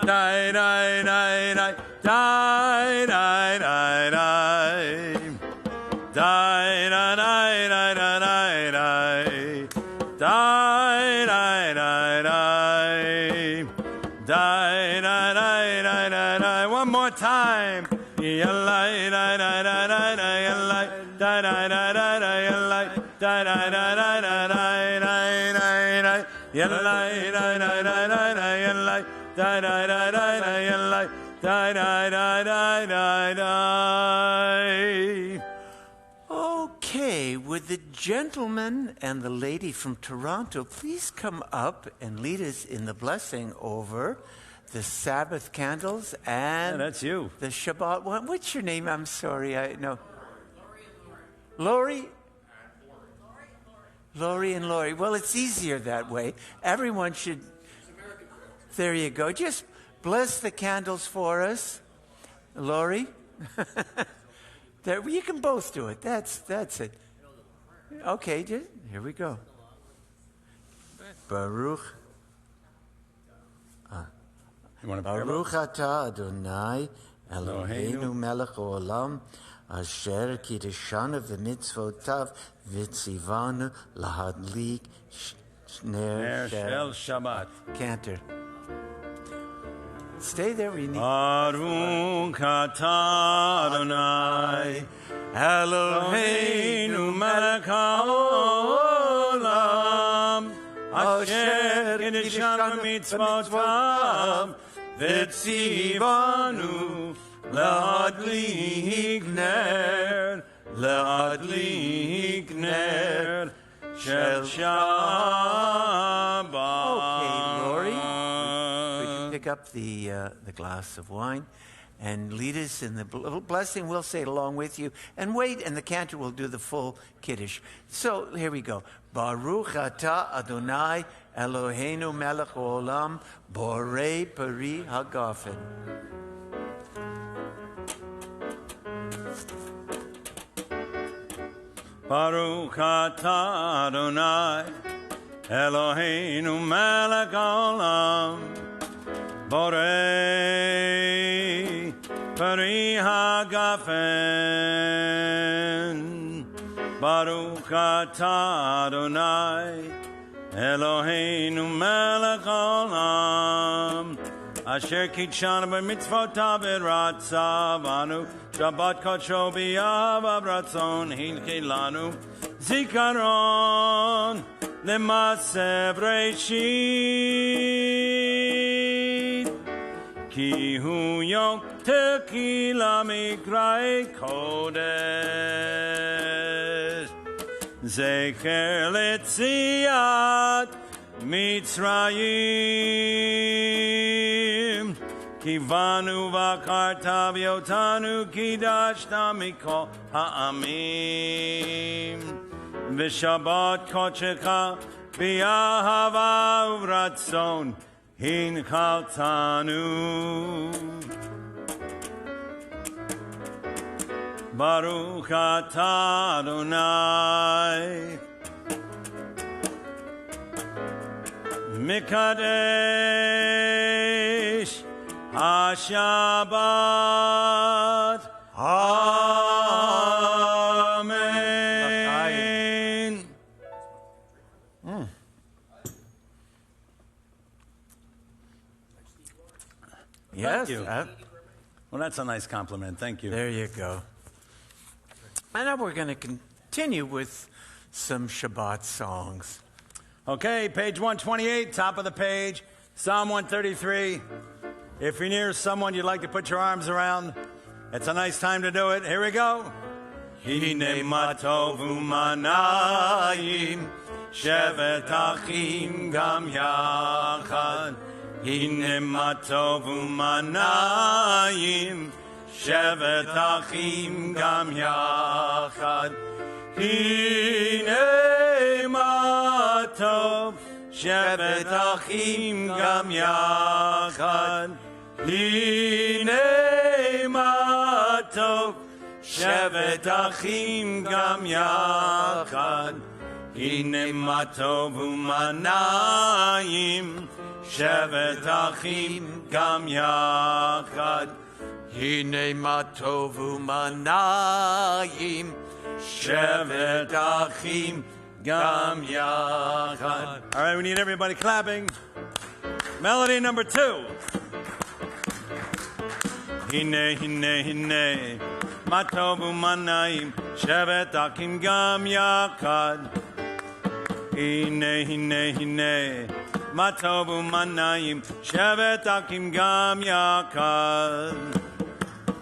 Die, die, die, die, die, die, die, die. Die, die, die, die, die, die. Die, die, die, die. Die, die, die, die, die, die. One more time. Yellay, die, die, die, die, die, yellay. Die, die, die, die, die, yellay. Die, die, die, die, die, die, die, die, die. Yellay, die, die, die, die, die, yellay. Die, die, die, die, die, yellay. Die, die, die, die, die, die. Okay, would the gentleman and the lady from Toronto please come up and lead us in the blessing over the Sabbath candles and that's you. The Shabbat one. What's your name? I'm sorry, I know. Lori? Lori and Lori. Well, it's easier that way. Everyone should. There you go. Just bless the candles for us. Lori? There, you can both do it. That's it. Okay, here we go. Baruch. Baruch atah Adonai Eloheinu melech haolam asher kiddeshanu v'mitzvotav v'tzivanu lahadlik ner shel Shabbat. Cantor. Stay there. We need. Baruch atah Adonai Eloheinu melech haolam asher kiddeshanu v'mitzvotav v'tzivanu lahadlik ner shel Shabbat. Okay, Lori. Pick up the glass of wine and lead us in the blessing. We'll say it along with you. And wait, and the cantor will do the full Kiddush. So here we go. Baruch atah Adonai Eloheinu melech haolam borei peri hagafen. Baruch atah Adonai Eloheinu melech haolam borei peri hagafen. Baruch atah Adonai Eloheinu melech haolam asher kiddeshanu b'mitzvotav v'ratzavanu Shabbat kodsho b'yavav ratzon hinkilanu zikaron l'maseh b'reishit ki hu yom tequila mikrai kodesh zecher letziat Mitzrayim Kivanu v'akarta v'yotanu kidashta mikol ha'amim v'shabbat kodshecha b'yahava uvratzon hinchaltanu Baruch atah Adonai Mikadesh HaShabbat. Amen. Yes. Well, that's a nice compliment. Thank you. There you go. And now we're going to continue with some Shabbat songs. Okay, page 128, top of the page, Psalm 133. If you're near someone you'd like to put your arms around, it's a nice time to do it. Here we go. Hine matov umanayim, shevet achim gam yachad. Hine matov umanayim, shevet achim gam yachad. Hine matov, shevet achim gam yachad. Hine matov, shevet achim gam yachad. Hine matov umanayim, Shevet Achim Gam Yachad. Hine ma tov u'manayim. Shevet Achim Gam Yachad. All right, we need everybody clapping. Melody number 2. Hine, hine, hine. Ma tov u'manayim. Shevet Achim Gam Yachad. Hine, hine, hine. Ma tov u'manayim. Shevet Achim Gam Yachad.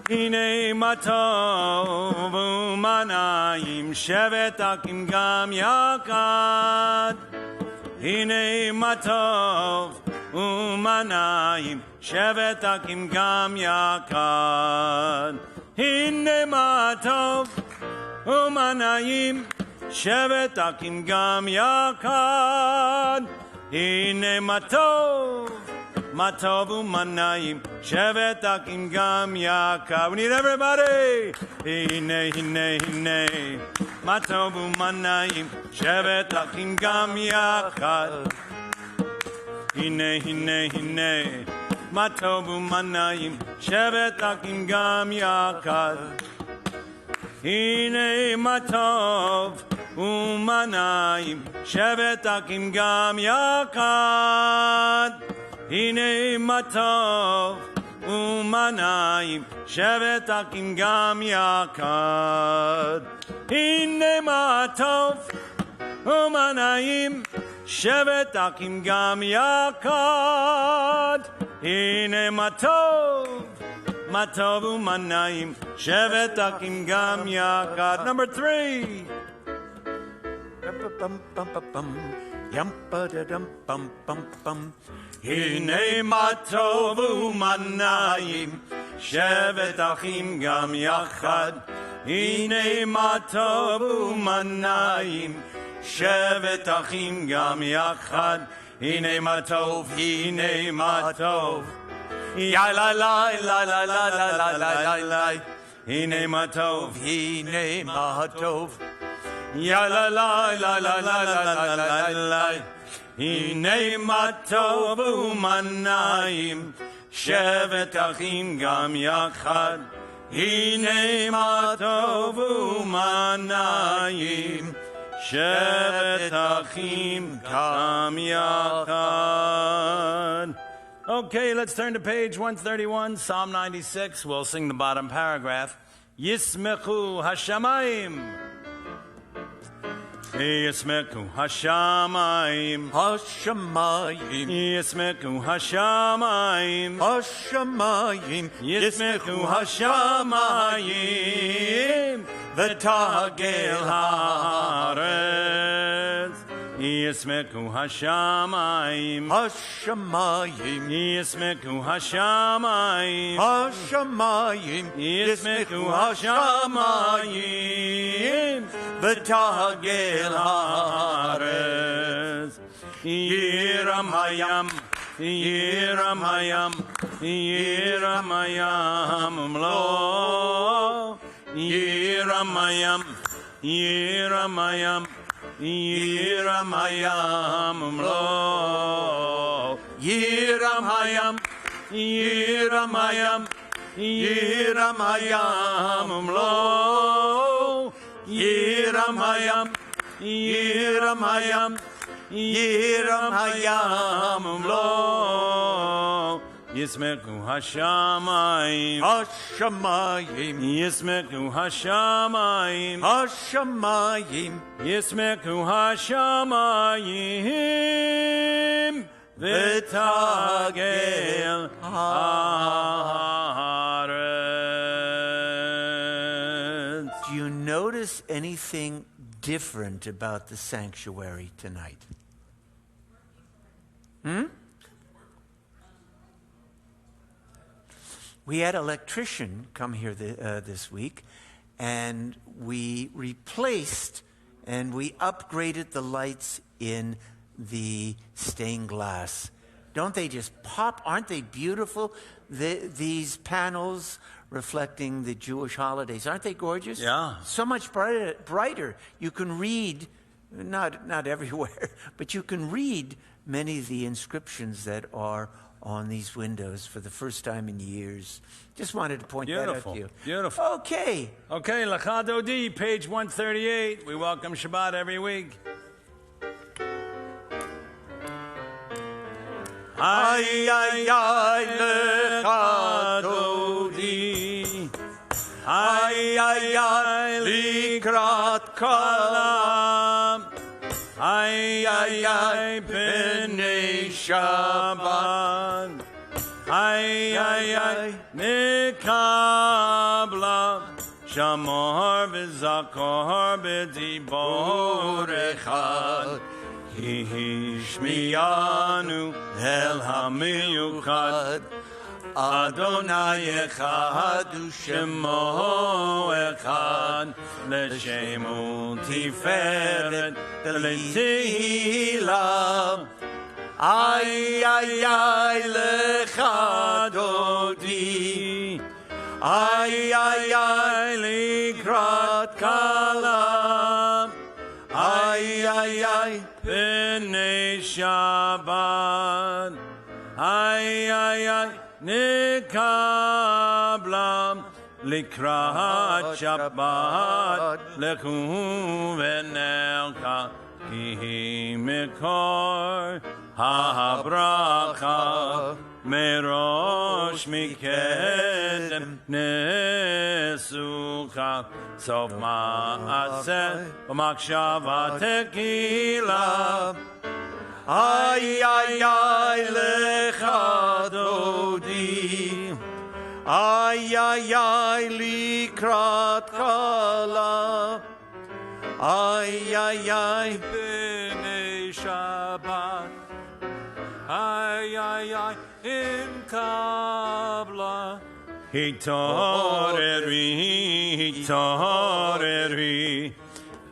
Hine ma tov u'manayim. Shevet Achim Gam Yachad. Hine ma tov u'manayim. Shevet Achim Gam Yachad. Hine ma tov u'manayim. Shevet Achim Gam Yachad. Hine ma tov u'manayim. Shevet Achim Gam Yachad. We need everybody. Hine, hine, hine. Ma tov u'manayim. Shevet Achim Gam Yachad. Hine, hine, hine. Ma tov u'manayim. Shevet Achim Gam Yachad. Hine ma tov u'manayim. Shevet Achim Gam Yachad. Hine ma tov u'manayim. Shevet Achim Gam Yachad. Hine ma tov u'manayim. Shevet Achim Gam Yachad. Hine ma tov u'manayim. Shevet Achim Gam Yachad. Number 3. Hine ma tov u'manayim. Shevet Achim Gam Yachad. Hine ma tov u'manayim. Shevet Achim Gam Yachad. Hine ma tov, hine ma tov. Ya la la la la la la la la la. Hine ma tov, hine ma tov. Ya la la la la la la la la la. Hine ma tov u'manayim. Shevet Achim Gam Yachad. Hine ma tov u'manayim. Shevet Achim Gam Yachad. Okay, let's turn to page 131, Psalm 96. We'll sing the bottom paragraph. Yismechu Hashamayim. Yismechu Hashamayim. Hashamayim. Yismechu Hashamayim. Hashamayim. Yismechu Hashamayim. V'tagel haaretz. Yismechu Hashamayim. Hashamayim. Yismechu Hashamayim. Hashamayim. Yismechu Hashamayim. V'tagel haaretz. Yiram hayam. Yiram hayam. Yiram hayam umlo. Yiram hayam. Yiram hayam. Yiram hayam umlo. Yiram hayam. Yiram hayam. Yiram hayam umlo. Yiram hayam. Yiram hayam. Yiram hayam umlo. Yismechu Hashamayim. Hashamayim. Yismechu Hashamayim. Hashamayim. Yismechu Hashamayim. V'tagel haaretz. Do you notice anything different about the sanctuary tonight? We had an electrician come here this week, and we replaced and we upgraded the lights in the stained glass. Don't they just pop? Aren't they beautiful? These panels reflecting the Jewish holidays. Aren't they gorgeous? Yeah. So much brighter. You can read, not everywhere, but you can read many of the inscriptions that are on these windows for the first time in years. Just wanted to point that out to you. Beautiful. Okay. Okay, Lecha Dodi, page 138. We welcome Shabbat every week. Ay, ay, ay, Lecha Dodi. Ay, ay, ay, Likrat Kalam. Ay, ay, ay, B'nei Shabbat. Ay, ay, ay, Nikabla. Shamor v'zakor b'dibor echad. Hishmiyanu el hamiyuchad. Adonai echad u'shemo echad. L'shemu tiferet l'tehila. Ay, ay, ay, Lecha Dodi. Ay, ay, ay, Likrat Kalam. Ay, ay, ay, B'nei Shabbat. Ay, ay, ay, Nikablam. Likrat Shabbat. Lechu v'nelcha. Ki mikor ha-bracha merosh mikedem nesucha sof ma'aseh u'makshava tequila. Ay, ay, ay, Lecha Dodi. Ay, ay, ay, Likrat Kala. Ay, ay, ay, B'nei Shabbat. Ay, ay, ay, in Kabla. Hitoreri,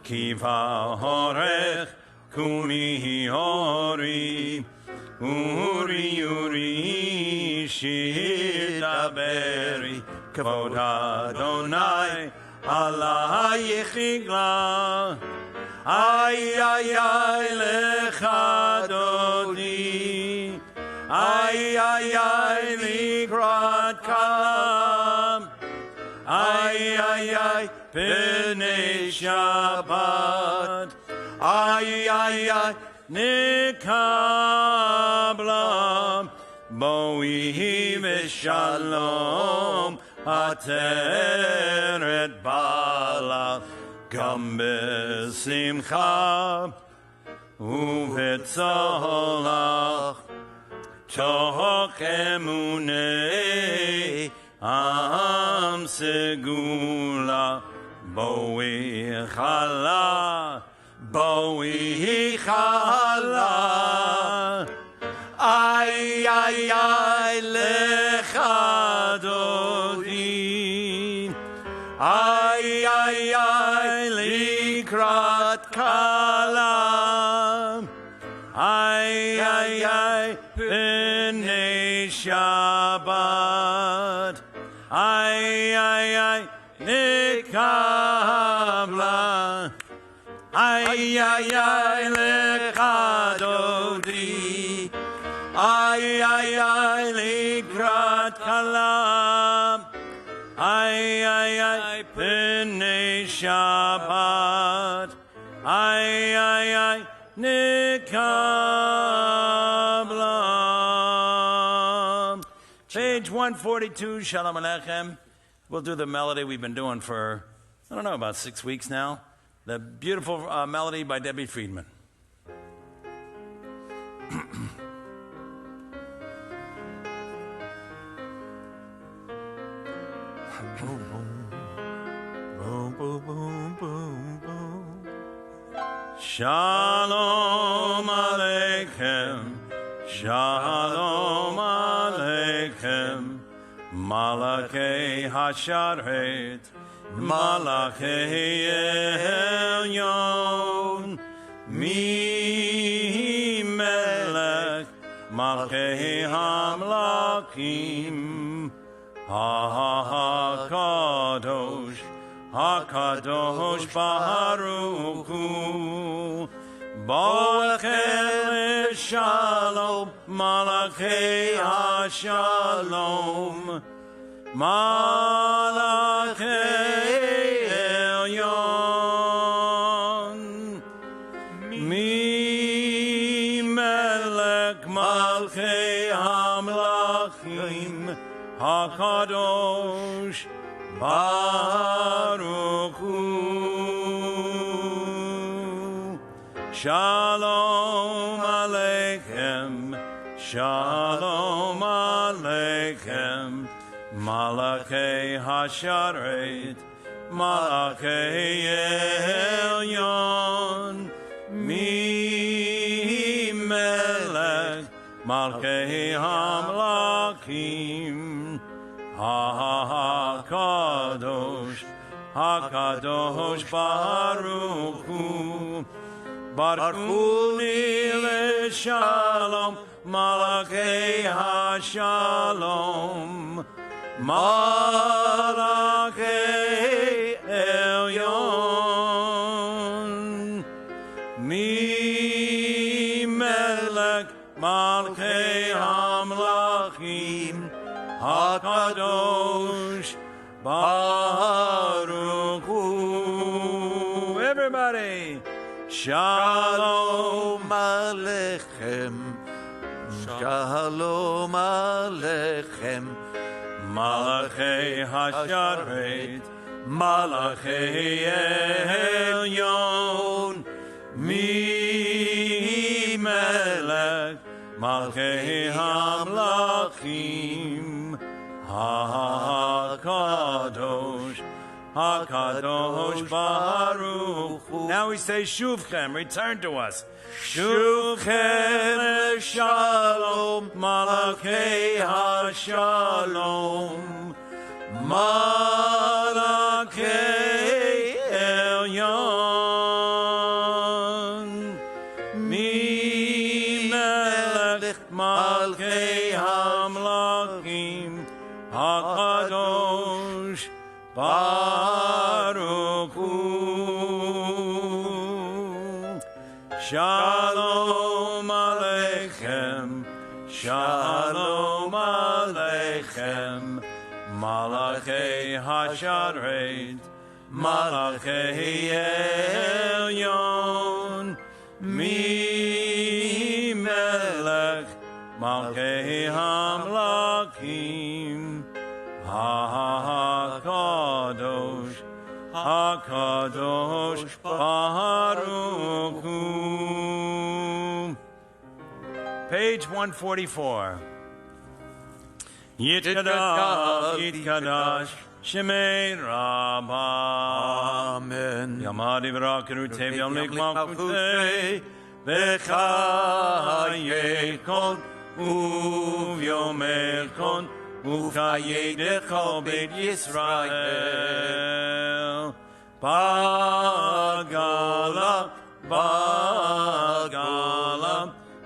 Kiva Horech, Kumi Hori, Uri, Shidaberi, Kavod Adonai. Allah yichigla. Ay, ay, ay, Lecha Dodi. Ay, ay, ay, Likrat Kalam. Ay, ay, ay, B'nei Shabbat. Ay, ay, ay, Nikabla. Boi v'shalom. Ateret bala gam besimcha uvetzolach toch emunei am segula boi chala ay ay ay Lecha Dodi. Ay, ay, ay, Likrat Kalam. Ay, ay, ay, B'nei Shabbat. Ay, ay, ay, Nikabla. Ay, ay, ay, Lecha Dodi. Ay, ay, ay, Likrat Kalam. Ay, ay, ay, B'nei Shabbat. Ay, ay, ay, Nikabla. Page 142, Shalom Aleichem. We'll do the melody we've been doing for, I don't know, about 6 weeks now. The beautiful melody by Debbie Friedman. Boom, boom, boom, boom, boom, boom. Shalom Aleichem, Shalom Aleichem, Malachei Hasharet, Malachei Elyon, Mi Melech, Malachei Hamlakim, HaKadosh, HaKadosh Baruch Hu, Boachem Shalom, Malachei HaShalom, Malachei Elyon, Mi Melech Malchei HaMelachim, HaKadosh, Baruch Hu. Shalom Aleichem, Shalom Aleichem, Malachei HaSharet, Malachei Elyon, Mi Melech, Malchei HaMelachim, HaKadosh, HaKadosh Baruch Hu. Barchuni leShalom, Malachei HaShalom, Malachei Elyon, Mi Melech Malchei HaMelachim, HaKadosh Baruch Hu. Everybody. Shalom Aleichem, Shalom Aleichem, Malachei HaSharet, Malachei Elyon, Mi Melech, Malchei HaMelachim, HaKadosh, HaKadosh Baruch Hu. Now we say Shuvchem, return to us. Shuvchem Shalom, Malachei HaShalom, Malachei Elyon, Mi Melech Malchei HaMelachim, HaKadosh Baruch Hu. Shalom Aleichem, Shalom Aleichem, Malachei HaSharet, Malachei Elyon, Mi Melech, Malchei HaMelachim, HaKadosh, HaKadosh Baruch Hu. Page 144. Yitkadash, Yitkadash, Shemei Rabbah. Amen. Yamadi v'rakeru tev yamlik malchutei, v'chayekon, uvyomekon, uchayedecho beit Yisrael. Bagala, Bagala,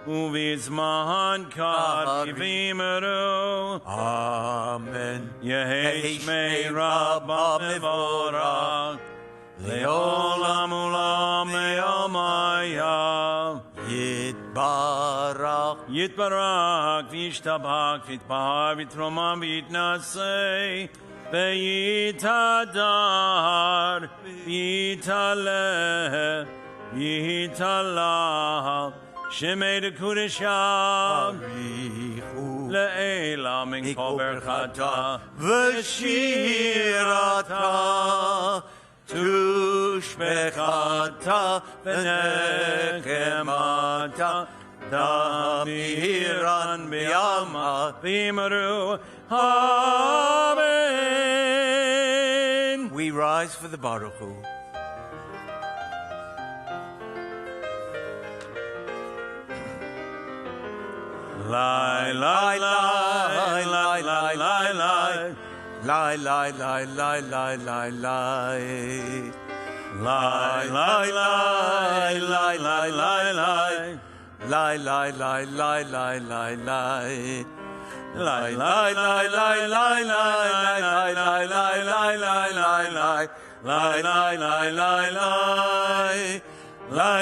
Uvizman Kadivimeru. Amen. Yehi Shmei Rabbah Mevorach, Leolam Ulam Leomaya. Yitbarach, Yitbarach, Vishtabach, Vitbar, Vitromam, Vitnasei, V'yitadar, V'yitaleh, V'yitalah, Shemei Dekudeshah, Le'ela Min Kol Berchata, V'shirata, Tushbechata, V'nechemata, Damiran B'yama, V'yimaru, Amen. We rise for the Baruch Hu. Lai, lai, lai, lai, lai, lai, lai. Lai, lai, lai, lai, lai, lai, lai. Lai, lai, lai, lai, lai, lai, lai. Lai, lai, lai, lai, lai, lai, lai. Lai, lai, lai, lai, lai, lai, lai, lai, lai, lai, lai, lai, lai. Lai, lai, lai, lai, lai. Lai,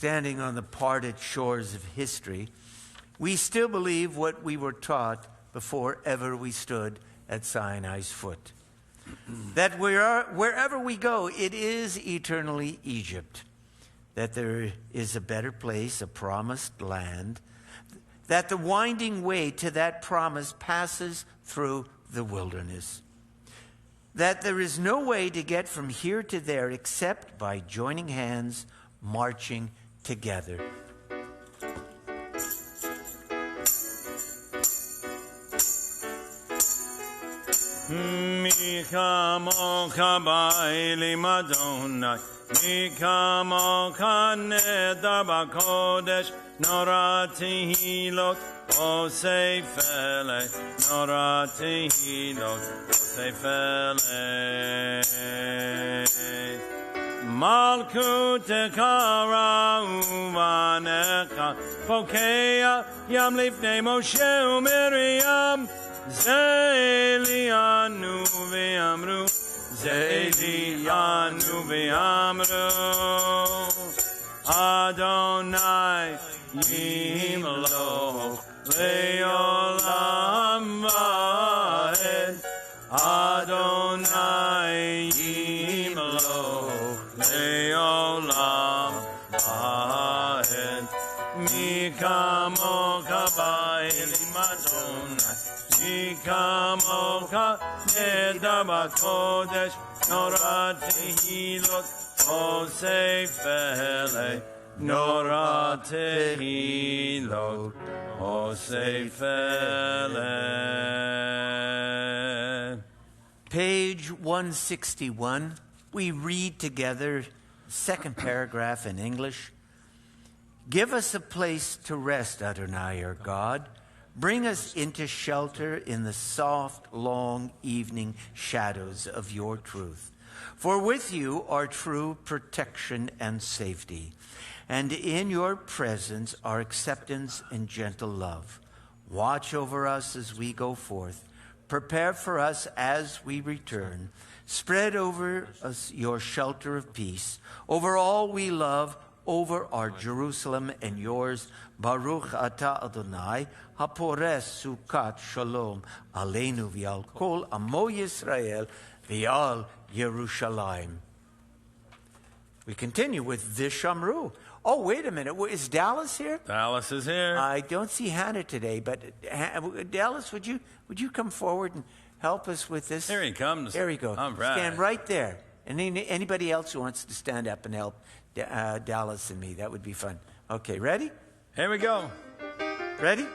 standing on the parted shores of history, we still believe what we were taught before ever we stood at Sinai's foot. That wherever we go, it is eternally Egypt. That there is a better place, a promised land. That the winding way to that promise passes through the wilderness. That there is no way to get from here to there except by joining hands, marching together. Mi kamocha ba'elim Adonai, mi kamocha nedar b'kodesh, nora tehilot, osei fele, nora tehilot, osei fele. Malkutecha uvanecha, pokea yam lifnei Moshe u'Miriam, Ze'elianu ve'amru, Ze'elianu ve'amru, Adonai yimloch le'olam va'ed, Adonai yimloch le'olam va'ed, mi kamocha ba'elim Adonai, mi kamocha nedar b'kodesh, nora tehilot, osei fele, nora tehilot, osei fele. Page 161. We read together, second paragraph in English. Give us a place to rest, Adonai, our God. Bring us into shelter in the soft, long evening shadows of your truth. For with you are true protection and safety, and in your presence are acceptance and gentle love. Watch over us as we go forth. Prepare for us as we return. Spread over us your shelter of peace, over all we love, over our Jerusalem and yours. Baruch atah Adonai, hapores sukat shalom, aleinu v'al kol amo Yisrael, v'al Yerushalayim. We continue with Vishamru. Oh, wait a minute. Is Dallas here? Dallas is here. I don't see Hannah today, but Dallas, would you come forward and help us with this? Here he comes. There you go. All right. Stand right there. And anybody else who wants to stand up and help Dallas and me, that would be fun. Okay, ready? Here we go. Ready?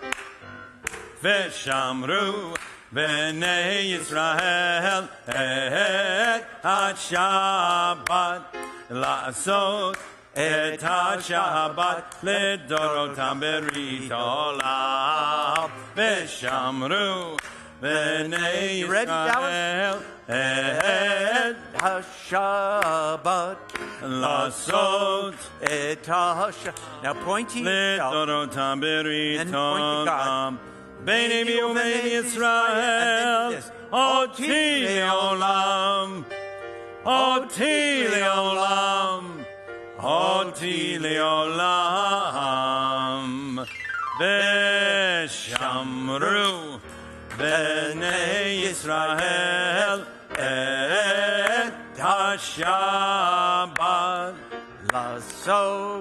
Veshamru b'nei Yisrael et ha-Shabbat la'asot et ha-Shabbat ledorotam berit olam. Veshamru b'nei Yisrael et ha-Shabbat la'asot et ha-Shabbat. Now point to yourself. ledorotam berit And point to God. olam. Beini v'umein Yisrael, oti le'olam, oti le'olam, oti le'olam. Veshamru b'nei Yisrael et ha-Shabbat Lasso.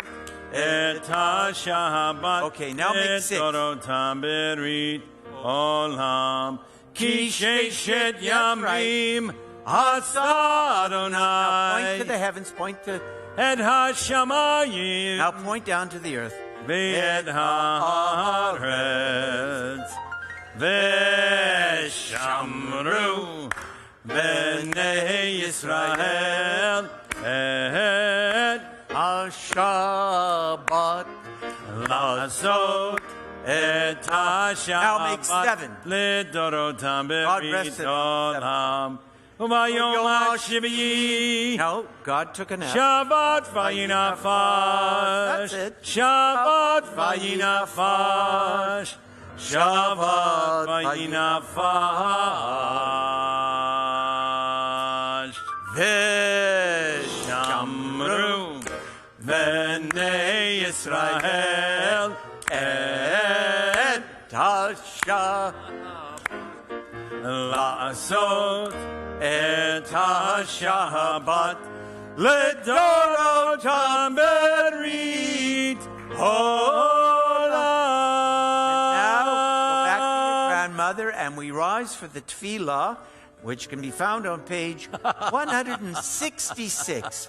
et ha-Shabbat. Okay, now make 6. Dorotam berit olam. Ki sheshet yamim asa Now point to Adonai the heavens, point to... et ha-shamayim Now point down to the earth. v'et haaretz v'shamru b'nei Yisrael et ha-Shabbat. la'asot et Now make 7. ha-Shabbat ledorotam God berit rested olam. U'bayom ha-shvi'i No, God took a nap. Shabbat vayinafash. That's it. Shabbat vayinafash. Shabbat vayinafash. Veshamru b'nei Yisrael et Hashabbat, לעשות את השבת לדורותם ברית grandmother, and we rise for the tefillah, which can be found on page 166.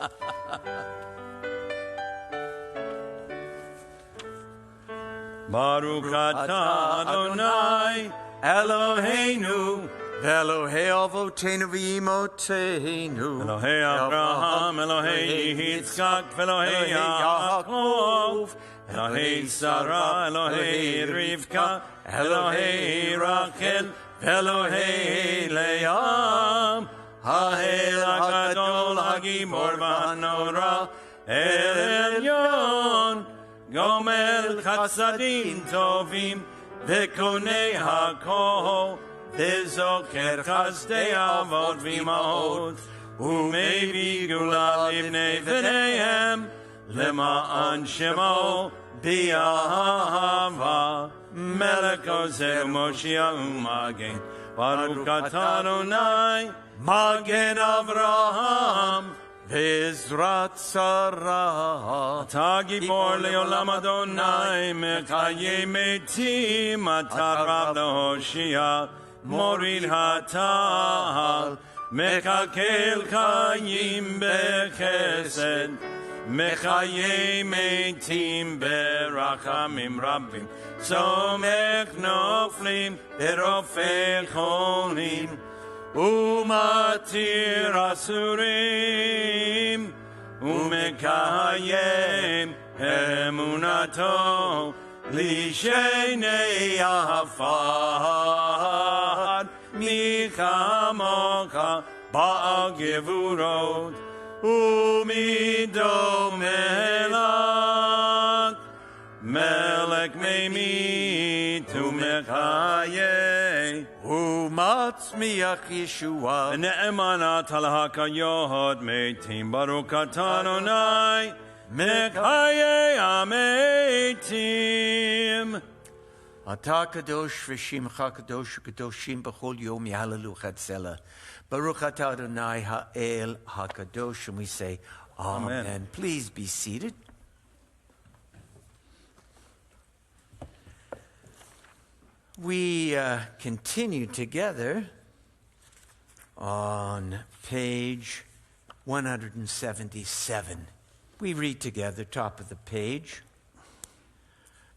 Baruch atah Adonai Eloheinu Elohei Avotenu v'Imotenu, Elohei Abraham, Elohei Yitzchak, Elohei Yaakov, Elohei Sarah, Elohei Rivka, Elohei Rachel, Elohei Leah, Ha'el HaGadol, HaGibor v'Hanora, El Elyon, Gomel Chassadim Tovim, V'konei HaKol, V'zoker Chazdei Avot v'Imahot, U'mevi Gula Livnei V'neihem, Lema'an Shemo B'Yahava, Melech Ozer Moshiach U'Magen, Baruch atah Adonai, Magen Avraham, V'Ezrat Sarah. Ata Gibor Le'olam Adonai, Mechayei Metim, Ata Rav Le'Hoshia, Morid Hatal, Mechakel Chayim Bechesed, Mechayei Metim Berachamim Rabbim, Somech Noflim Berofei Cholim, Umatir Asurim, Umekayem Emunato, Lishenei Afar, Michamocha Ba'al Gevurot, Umido Melech, Melech Meimit Umechayeh, Umatzmiach Yeshua, Ne'emanat Al-Hakayot Meitim, Baruch atah Adonai, Mechayei Ametim. Ata kadosh v'shimcha kadosh kadoshim b'chol yom yahalalu chatzela. Baruch atah Adonai ha'el hakadosh. And we say, Amen. Amen. Please be seated. We continue together on page 177. We read together, top of the page.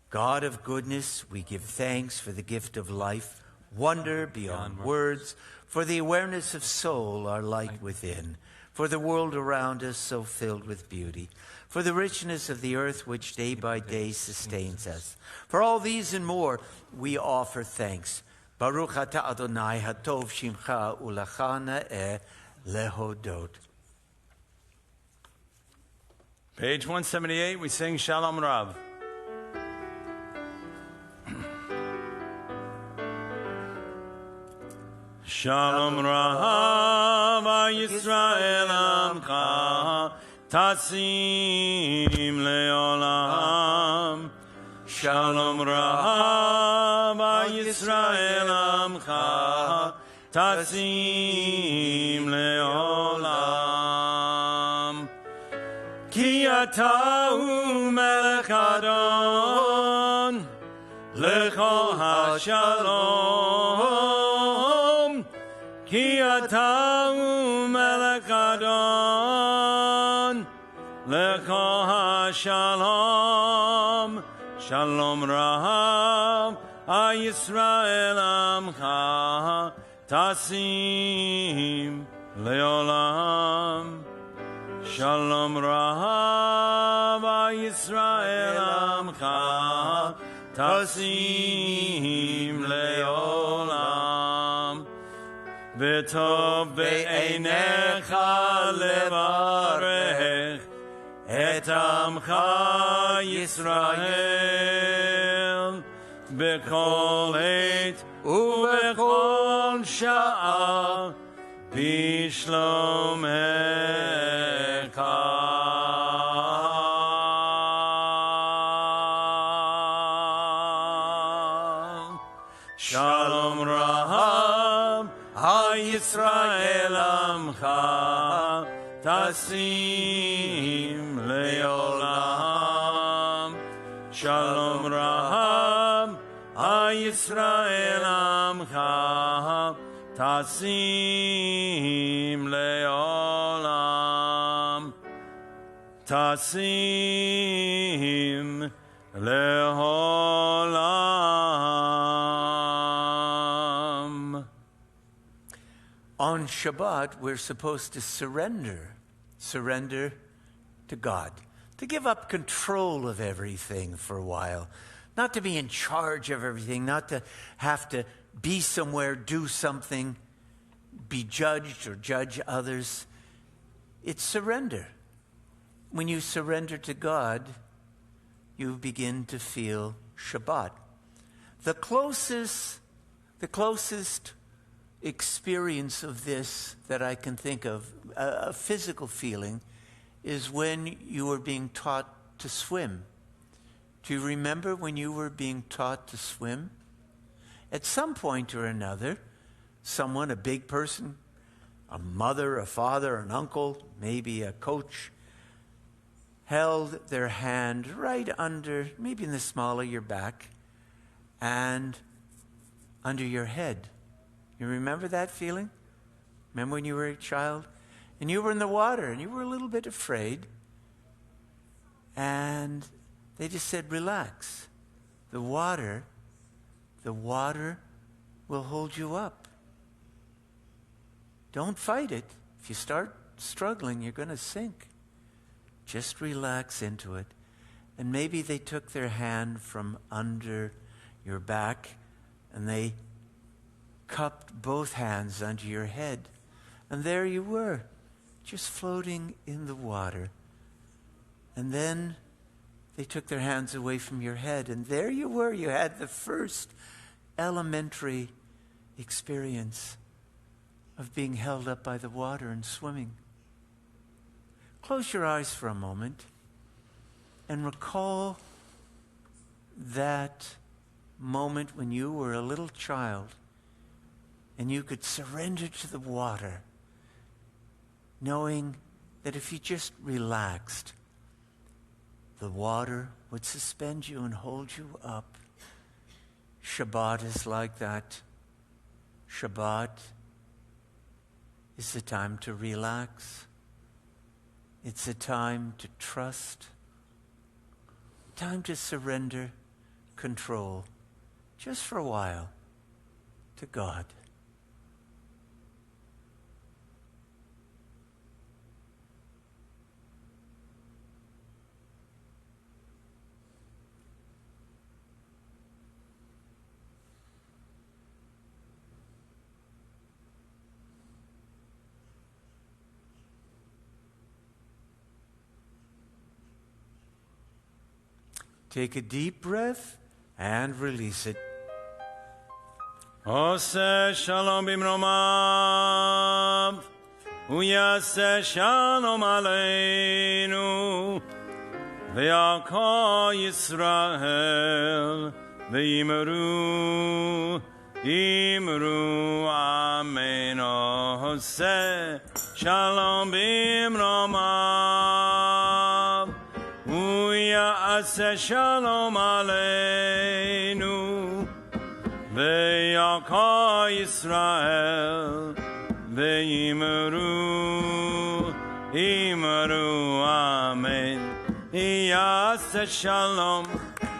God of goodness, we give thanks for the gift of life, wonder beyond words, for the awareness of soul, our light within, for the world around us so filled with beauty, for the richness of the earth which day by day sustains us. For all these and more, we offer thanks. Baruch atah Adonai hatov shimcha ulachana lehodot. Page 178, we sing Shalom Rav. Shalom Rav Yisrael Amcha Tasim Leolam. Shalom Rav Yisrael Amcha Tasim Leolam. Ki atahu melech Adon Lecho HaShalom. Ki atahu melech Adon Lecho HaShalom. Shalom Rav Yisrael Amcha Tasim Leolam. Shalom Rav Yisrael Amcha Tasim Leolam. V'tov be'einecha levarech et Amcha Yisrael b'kol עת ובכל שעה בשלומך. Yisrael Amcha Tasim Leolam. Shalom Raham Yisrael Amcha Tasim Leolam. Tasim Leolam. On Shabbat, we're supposed to surrender to God, to give up control of everything for a while, not to be in charge of everything, not to have to be somewhere, do something, be judged or judge others. It's surrender. When you surrender to God, you begin to feel Shabbat. The closest experience of this that I can think of, a physical feeling, is when you were being taught to swim. Do you remember when you were being taught to swim? At some point or another, someone, a big person, a mother, a father, an uncle, maybe a coach, held their hand right under, maybe in the small of your back, and under your head. You remember that feeling? Remember when you were a child? And you were in the water, and you were a little bit afraid. And they just said, relax. The water will hold you up. Don't fight it. If you start struggling, you're going to sink. Just relax into it. And maybe they took their hand from under your back, and they cupped both hands under your head. And there you were, just floating in the water. And then they took their hands away from your head, and there you were. You had the first elementary experience of being held up by the water and swimming. Close your eyes for a moment and recall that moment when you were a little child and you could surrender to the water, knowing that if you just relaxed, the water would suspend you and hold you up. Shabbat is like that. Shabbat is the time to relax. It's a time to trust. Time to surrender control, just for a while, to God. Take a deep breath and release it. Ose shalom bimromav, uyase shalom aleinu, ve'alko Yisrael, ve'imru, imru amen. Ose shalom bimromav, uyase shalom aleinu, ve'alko Yisrael, ve'imru, imru amen. Yaseh shalom,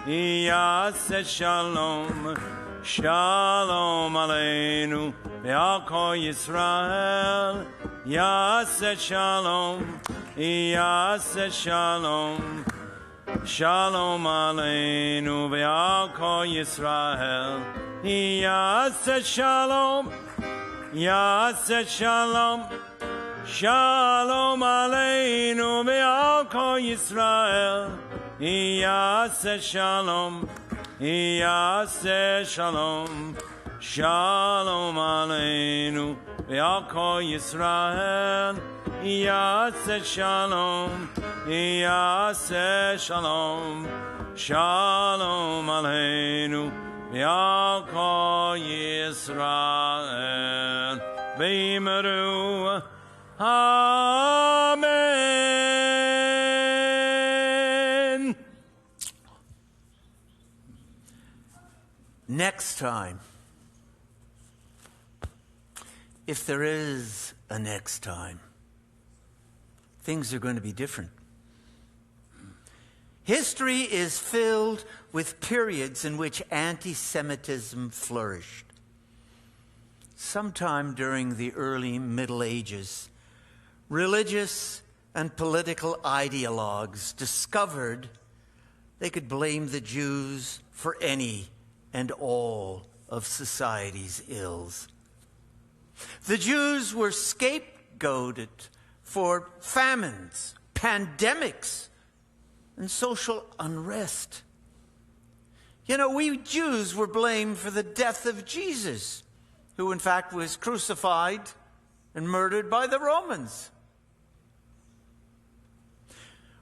yaseh shalom, shalom aleinu, ve'alko Yisrael. Yaseh shalom, yaseh shalom, shalom aleinu, ve'alko Yisrael. Yaseh shalom, yaseh shalom, shalom aleinu, ve'alko Yisrael. Yaseh shalom, yaseh shalom, shalom aleinu, ve'alko Yisrael. Yaseh shalom, yaseh shalom, shalom aleinu, ve'alko Yisrael. v'yimeru. Amen. Next time, if there is a next time, things are going to be different. History is filled with periods in which anti-Semitism flourished. Sometime during the early Middle Ages, religious and political ideologues discovered they could blame the Jews for any and all of society's ills. The Jews were scapegoated for famines, pandemics, and social unrest. You know, we Jews were blamed for the death of Jesus, who in fact was crucified and murdered by the Romans.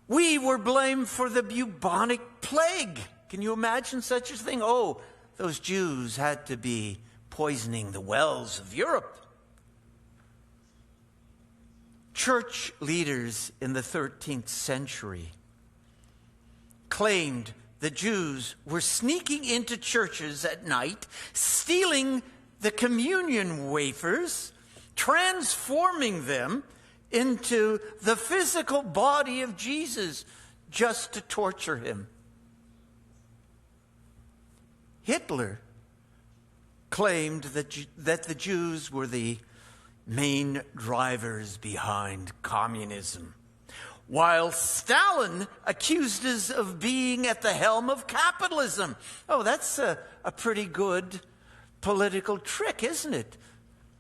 We were blamed for the bubonic plague. Can you imagine such a thing? Oh, those Jews had to be poisoning the wells of Europe. Church leaders in the 13th century claimed the Jews were sneaking into churches at night, stealing the communion wafers, transforming them into the physical body of Jesus just to torture him. Hitler claimed that the Jews were the main drivers behind communism, while Stalin accused us of being at the helm of capitalism. Oh, that's a pretty good political trick, isn't it?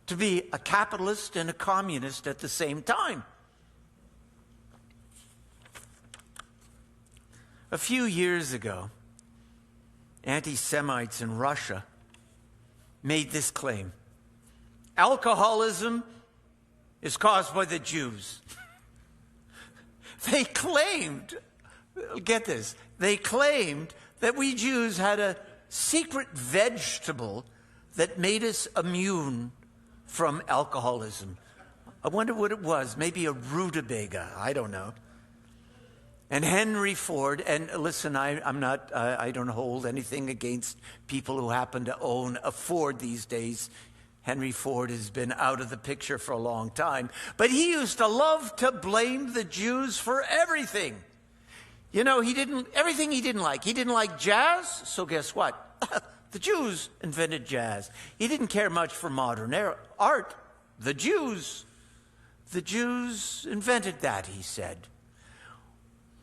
To be a capitalist and a communist at the same time. A few years ago, anti-Semites in Russia made this claim: alcoholism is caused by the Jews. They claimed, get this, they claimed that we Jews had a secret vegetable that made us immune from alcoholism. I wonder what it was. Maybe a rutabaga. I don't know. And Henry Ford, and listen, I don't hold anything against people who happen to own a Ford these days. Henry Ford has been out of the picture for a long time. But he used to love to blame the Jews for everything. You know, everything he didn't like. He didn't like jazz, so guess what? The Jews invented jazz. He didn't care much for modern art. The Jews invented that, he said.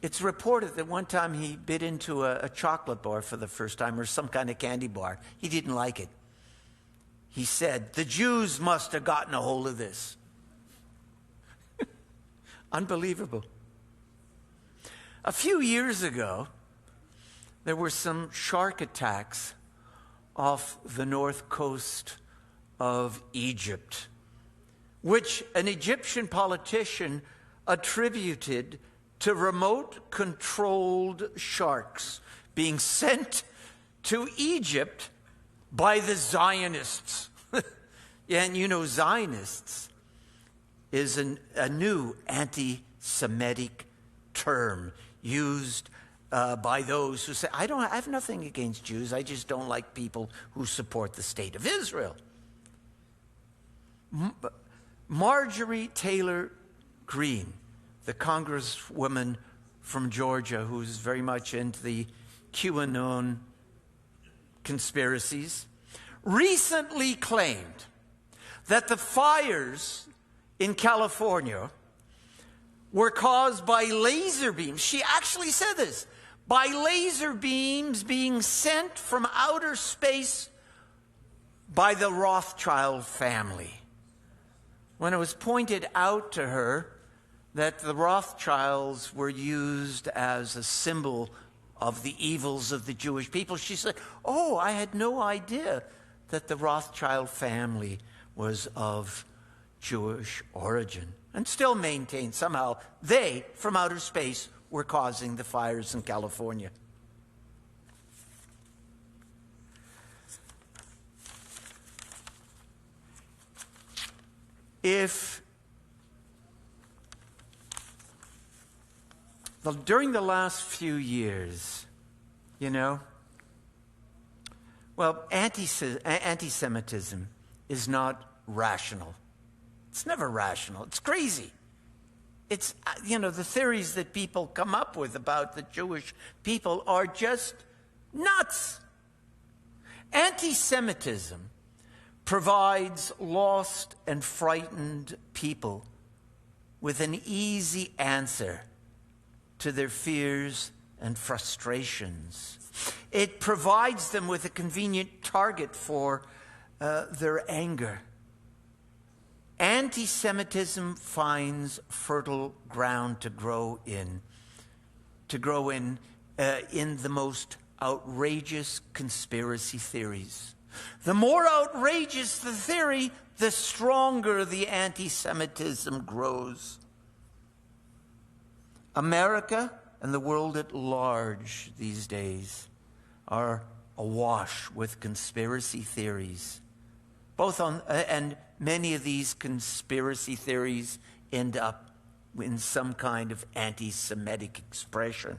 It's reported that one time he bit into a chocolate bar for the first time, or some kind of candy bar. He didn't like it. He said, the Jews must have gotten a hold of this. Unbelievable. A few years ago, there were some shark attacks off the north coast of Egypt, which an Egyptian politician attributed to remote-controlled sharks being sent to Egypt by the Zionists. And you know, Zionists is a new anti-Semitic term used by those who say, I have nothing against Jews, I just don't like people who support the state of Israel. Marjorie Taylor Greene, the congresswoman from Georgia who's very much into the QAnon conspiracies, recently claimed that the fires in California were caused by laser beams. She actually said this, by laser beams being sent from outer space by the Rothschild family. When it was pointed out to her that the Rothschilds were used as a symbol of the evils of the Jewish people, she said, oh, I had no idea that the Rothschild family was of Jewish origin. And still maintained somehow they, from outer space, were causing the fires in California. During the last few years, anti-Semitism is not rational. It's never rational. It's crazy. It's, the theories that people come up with about the Jewish people are just nuts. Anti-Semitism provides lost and frightened people with an easy answer to their fears and frustrations. It provides them with a convenient target for their anger. Anti-Semitism finds fertile ground to grow in the most outrageous conspiracy theories. The more outrageous the theory, the stronger the anti-Semitism grows. America and the world at large these days are awash with conspiracy theories. And many of these conspiracy theories end up in some kind of anti-Semitic expression.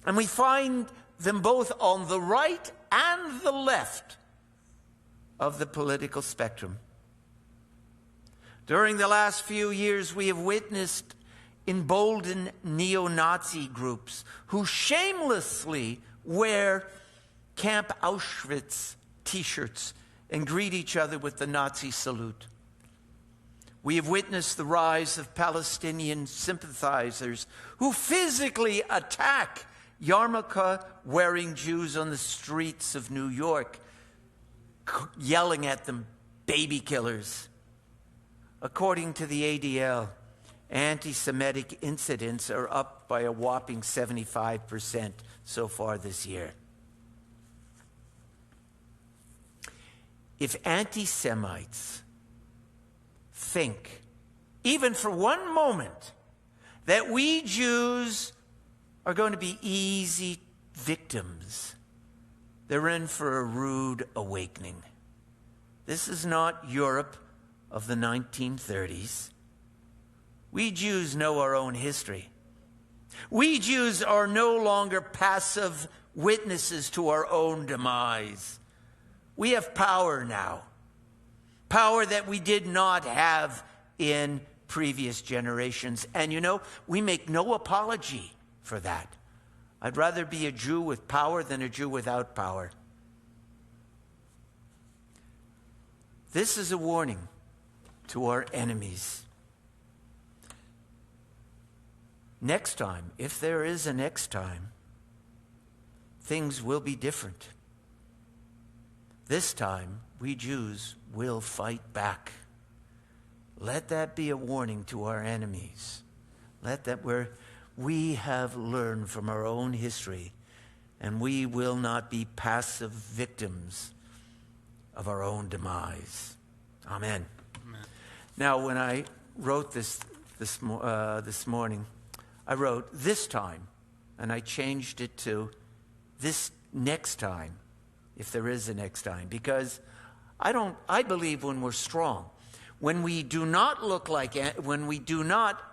And we find them both on the right and the left of the political spectrum. During the last few years, we have witnessed emboldened neo-Nazi groups who shamelessly wear Camp Auschwitz t-shirts and greet each other with the Nazi salute. We have witnessed the rise of Palestinian sympathizers who physically attack yarmulke-wearing Jews on the streets of New York, yelling at them, baby killers. According to the ADL, anti-Semitic incidents are up by a whopping 75% so far this year. If anti-Semites think, even for one moment, that we Jews are going to be easy victims, they're in for a rude awakening. This is not Europe of the 1930s. We Jews know our own history. We Jews are no longer passive witnesses to our own demise. We have power now. Power that we did not have in previous generations. And we make no apology for that. I'd rather be a Jew with power than a Jew without power. This is a warning to our enemies. Next time, if there is a next time, things will be different. This time, we Jews will fight back. Let that be a warning to our enemies. We have learned from our own history, and we will not be passive victims of our own demise. Amen. Amen. Now, when I wrote this morning, I wrote this time, and I changed it to this next time, if there is a next time, because I believe when we're strong, when we do not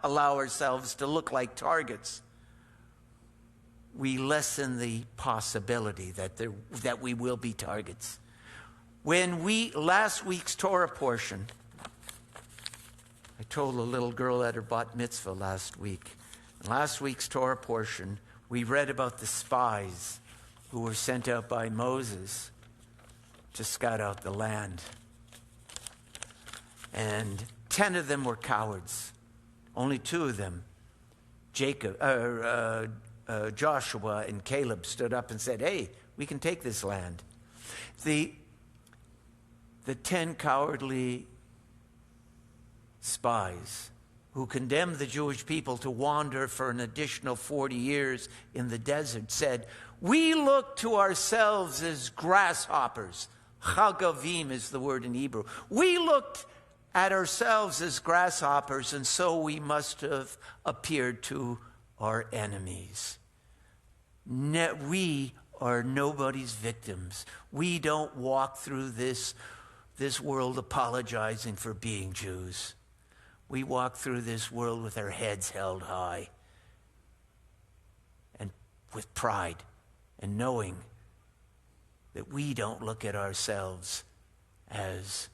allow ourselves to look like targets, we lessen the possibility that we will be targets. Last week's Torah portion, I told a little girl at her bat mitzvah last week. Last week's Torah portion, we read about the spies who were sent out by Moses to scout out the land. And 10 of them were cowards. Only 2 of them, Joshua and Caleb, stood up and said, hey, we can take this land. The 10 cowardly spies who condemned the Jewish people to wander for an additional 40 years in the desert said, we look to ourselves as grasshoppers. Chagavim is the word in Hebrew. We looked at ourselves as grasshoppers, and so we must have appeared to our enemies. We are nobody's victims. We don't walk through this world apologizing for being Jews. we walk through this world with our heads held high and with pride and knowing that we don't look at ourselves as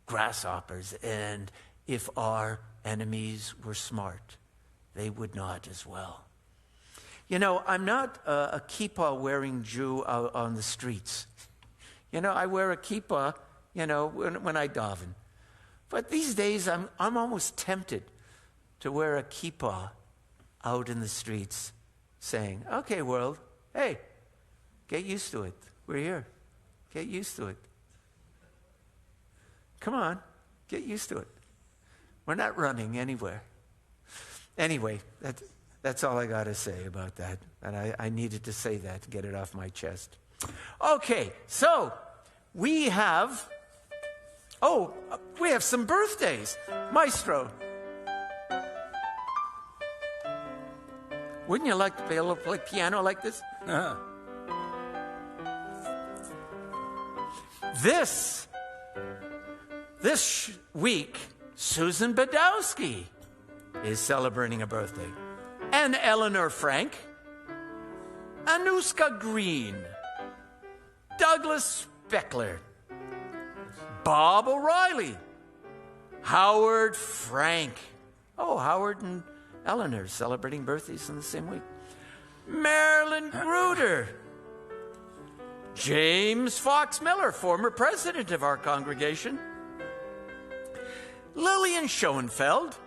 grasshoppers. And if our enemies were smart, they would not as well. You know, I'm not a kippah wearing Jew out on the streets. You know, I wear a kippah, you know, when I daven. But these days, I'm almost tempted to wear a kippah out in the streets, saying, okay, world, hey, get used to it. We're here. Get used to it. Come on, get used to it. We're not running anywhere. Anyway, that's all I got to say about that. And I needed to say that to get it off my chest. Okay, so we have some birthdays. Maestro, wouldn't you like to be able to play piano like this? Uh-huh. This week, Susan Badowski is celebrating a birthday. And Eleanor Frank, Anuska Green, Douglas Speckler, Bob O'Reilly, Howard Frank. Oh, Howard and Eleanor celebrating birthdays in the same week. Marilyn Gruder, James Fox Miller, former president of our congregation, Lillian Schoenfeld,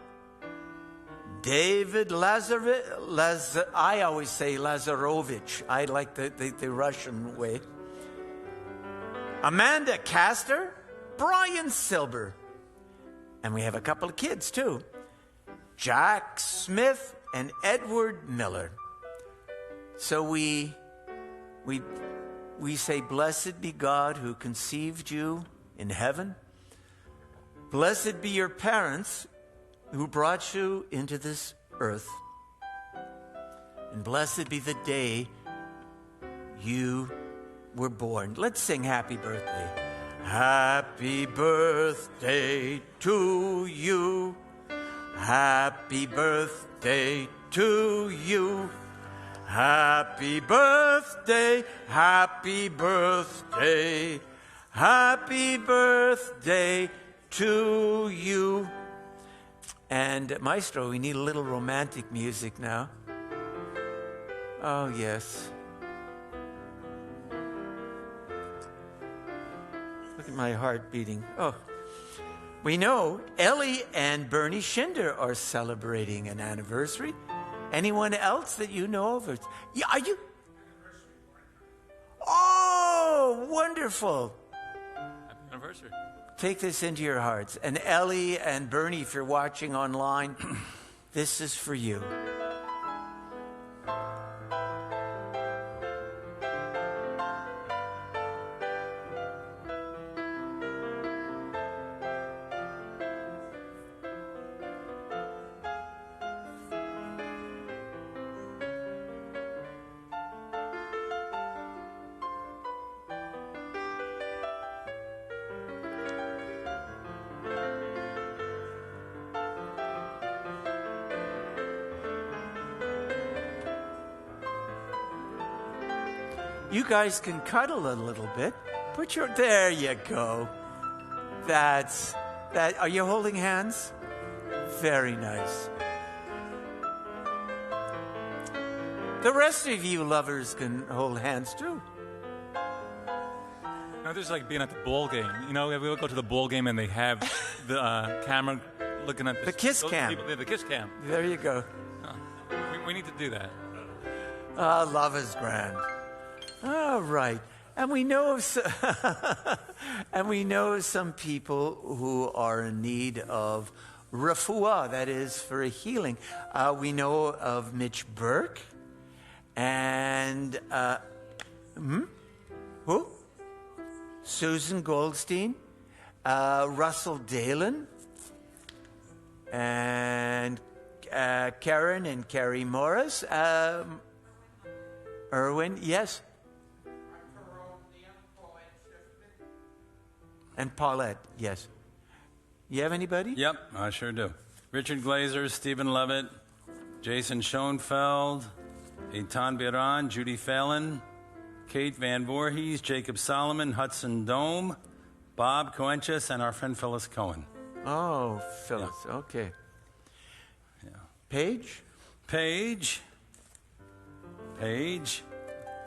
David I always say Lazarovich. I like the Russian way. Amanda Castor, Brian Silber. And we have a couple of kids, too. Jack Smith and Edward Miller. So we say, blessed be God who conceived you in heaven. Blessed be your parents who brought you into this earth. And blessed be the day you were born. Let's sing happy birthday. Happy birthday to you. Happy birthday to you. Happy birthday, happy birthday, happy birthday to you. And Maestro, we need a little romantic music now. Oh, yes. Look at my heart beating. Oh. We know Ellie and Bernie Schinder are celebrating an anniversary. Anyone else that you know of? Yeah, are you? Oh, wonderful. Happy anniversary. Take this into your hearts. And Ellie and Bernie, if you're watching online, this is for you. You guys can cuddle a little bit. There you go. That. Are you holding hands? Very nice. The rest of you lovers can hold hands too. No, this is like being at the ball game. You know, we go to the ball game and they have the camera looking at the kiss cam. The kiss cam. There you go. We need to do that. Love is grand. All right. And we know some people who are in need of refuah, that is for a healing. We know of Mitch Burke and who? Susan Goldstein, Russell Dalen, and Karen and Carrie Morris. Erwin, yes. And Paulette, yes. You have anybody? Yep, I sure do. Richard Glazer, Stephen Levitt, Jason Schoenfeld, Eitan Biran, Judy Fallon, Kate Van Voorhees, Jacob Solomon, Hudson Dome, Bob Coenches, and our friend Phyllis Cohen. Oh, Phyllis. Yeah. Okay. Yeah. Paige? Paige.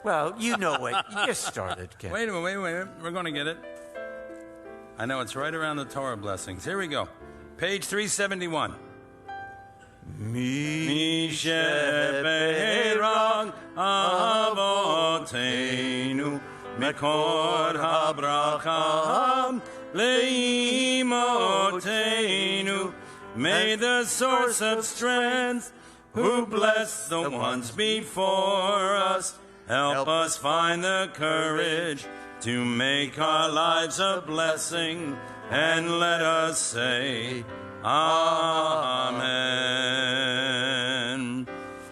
Well, you know what. You just started, Ken. Wait a minute. We're going to get it. I know it's right around the Torah blessings. Here we go. Page 371. Mi sheberach avoteinu mekor habracha leimotenu. May the source of strength, who blessed the ones before us, help us find the courage to make our lives a blessing, and let us say, Amen.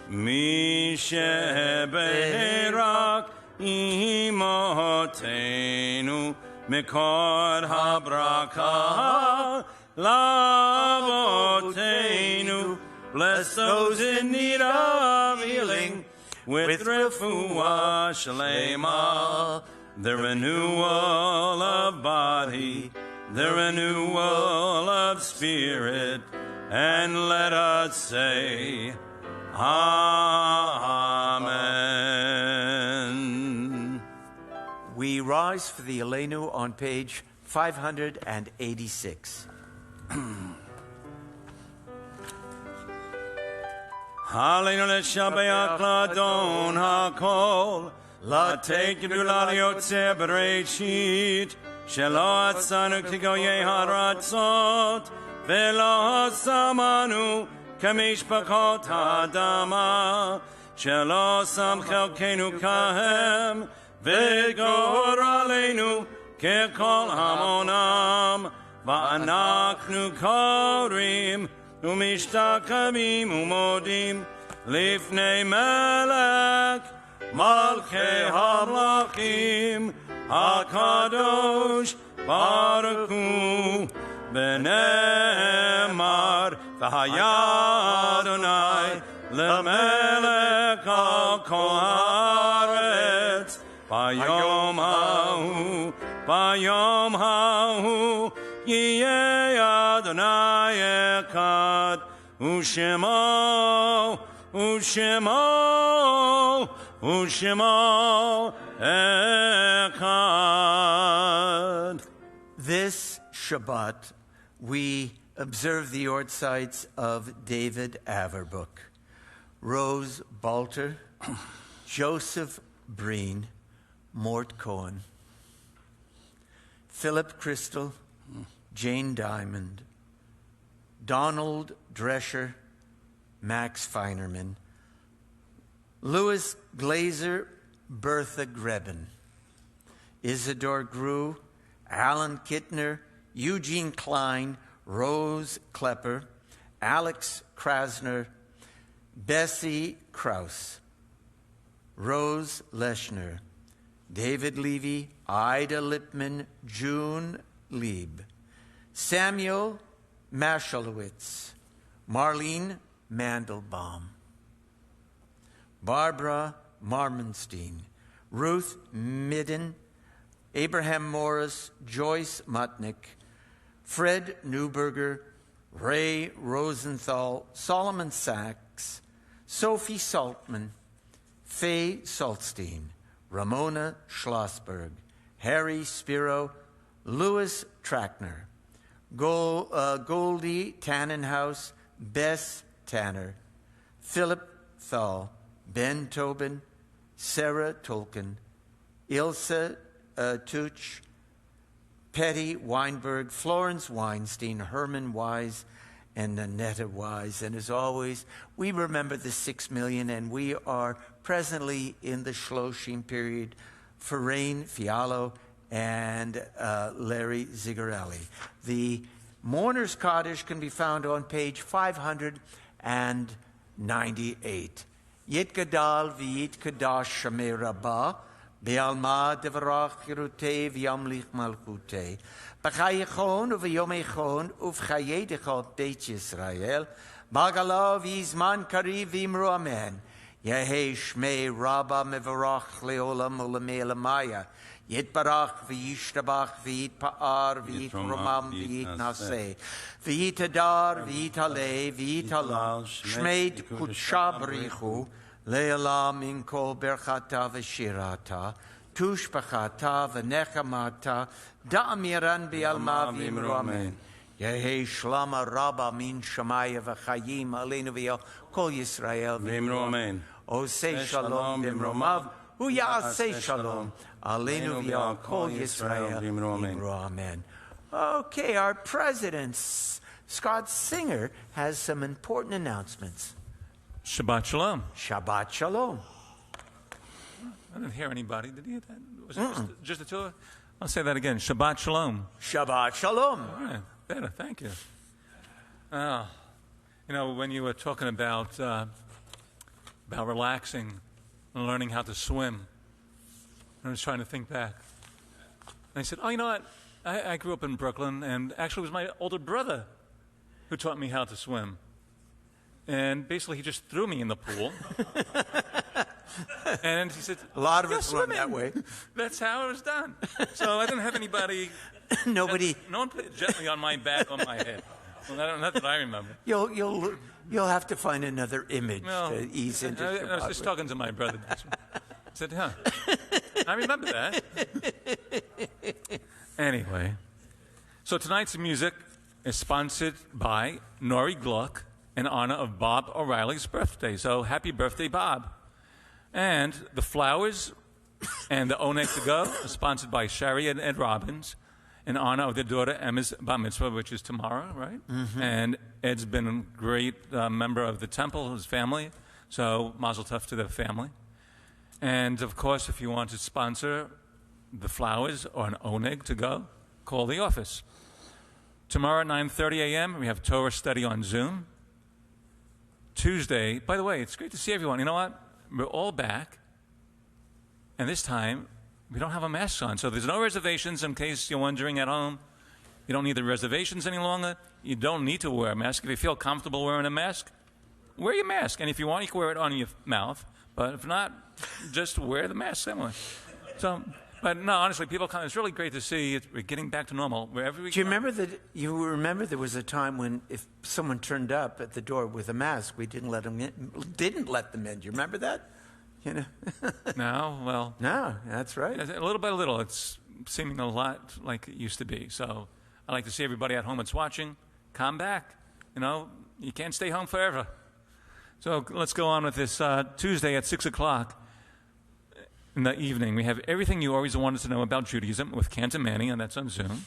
Mi sheberach imotenu mikor habracha lavotenu. Bless those in need of healing with refuah shlema, the renewal of body, the renewal of spirit, and let us say, Amen. We rise for the Aleinu on page 586. Aleinu leshabeach ladon hakol, latek gedula liyotzeh bereshit, shelo atzanu kigoyei haratzot, velo samanu kamishpachot hadama, shelo sam chelkenu kahem, vegor aleinu kekol hamonam, va'anachnu korim, Umishtakavim umodim lifnei melech malchei hamlachim hakadosh baruch hu benemar v'haya Adonai lemelech al kol haaretz bayom hahu Yeh Adonai echad, Ushemo echad. This Shabbat, we observe the Yortzites of David Averbuk, Rose Balter, Joseph Breen, Mort Cohen, Philip Crystal, Jane Diamond, Donald Drescher, Max Feinerman, Louis Glazer, Bertha Greben, Isidore Grew, Allan Kittner, Eugene Klein, Rose Klepper, Alex Krasner, Bessie Krause, Rose Leschner, David Levy, Ida Lipman, June Lieb, Samuel Mashalowitz, Marlene Mandelbaum, Barbara Marmenstein, Ruth Midden, Abraham Morris, Joyce Mutnick, Fred Newberger, Ray Rosenthal, Solomon Sachs, Sophie Saltman, Faye Saltstein, Ramona Schlossberg, Harry Spiro, Louis Trackner, Goldie Tannenhaus, Bess Tanner, Philip Thal, Ben Tobin, Sarah Tolkien, Ilse Tuch, Petty Weinberg, Florence Weinstein, Herman Wise, and Annetta Wise. And as always, we remember the 6 million, and we are presently in the Shloshim period for Rain Fialo and Larry Zigarelli. The Mourner's Kaddish can be found on page 598. Yit Gadal v'yit Kadash Shamei Rabbah, Be'alma devarach Yerutei v'yamlich malchutei. B'chayechon uv'yomechon uv'chayedechot Beit Yisrael. Bagalav yizman kariv v'imru amen. Yehi shmei rabba mevarach leolam ulamei lamaya. Yitbarach v'yishtabach v'yitpa'ar v'yitromam v'yitnaseh. V'yitadar v'yitaleh v'yitalal. Shmei kutsha b'richu. Le'ala min kol berchata v'shirata. Tushbachata v'nechamata. Da'amiran bi'alma v'imru amen. Yehi shlama rabba min shamaya v'chayim aleinu v'yal kol Yisrael v'imru amen. Osei shalom b'mromav u'ya'asei shalom aleinu v'yal kol Yisrael v'imru amen. Okay, our president, Scott Singer, has some important announcements. Shabbat Shalom. Shabbat Shalom. I didn't hear anybody. Did you hear that? Was it just the two of us? I'll say that again. Shabbat Shalom. Shabbat Shalom. All right. Better. Thank you. When you were talking about relaxing and learning how to swim, I was trying to think back. And I said, you know what? I grew up in Brooklyn, and actually it was my older brother who taught me how to swim. And basically, he just threw me in the pool. And he said, a lot of us run that way. That's how it was done. So I didn't have anybody. No one put it gently on my back, on my head. Well, not that I remember. You'll have to find another image to ease into. I was just talking to my brother. I said, I remember that. Anyway, so tonight's music is sponsored by Nori Gluck in honor of Bob O'Reilly's birthday. So happy birthday, Bob. And the flowers and the Oneg to Go are sponsored by Sherry and Ed Robbins in honor of their daughter Emma's bar mitzvah, which is tomorrow, right? Mm-hmm. And Ed's been a great member of the temple, his family, so mazel tov to their family. And, of course, if you want to sponsor the flowers or an Oneg to Go, call the office. Tomorrow at 9:30 a.m., we have Torah study on Zoom. Tuesday, by the way, it's great to see everyone. You know what? We're all back, and this time we don't have a mask on, so there's no reservations. In case you're wondering at home, you don't need the reservations any longer. You don't need to wear a mask. If you feel comfortable wearing a mask, wear your mask, and if you want, you can wear it on your mouth. But if not, just wear the mask anyway. But no, honestly, people come. It's really great to see we're getting back to normal wherever we go. Do you remember that? You remember there was a time when if someone turned up at the door with a mask, we didn't let them in. Didn't let them in. Do you remember that? No, that's right. A little by little, it's seeming a lot like it used to be. So I like to see everybody at home that's watching come back. You can't stay home forever. So let's go on with this Tuesday at 6 o'clock. In the evening, we have everything you always wanted to know about Judaism with Cantor Manny, and that's on Zoom.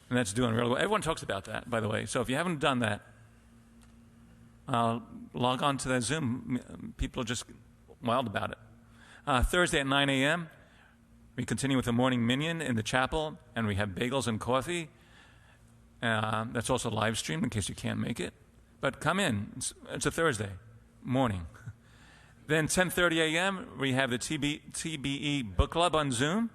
And that's doing really well. Everyone talks about that, by the way. So if you haven't done that, log on to that Zoom. People are just wild about it. Thursday at 9 a.m., we continue with the morning minyan in the chapel, and we have bagels and coffee. That's also live streamed in case you can't make it. But come in. It's a Thursday morning. Then 10:30 a.m., we have the TBE Book Club on Zoom.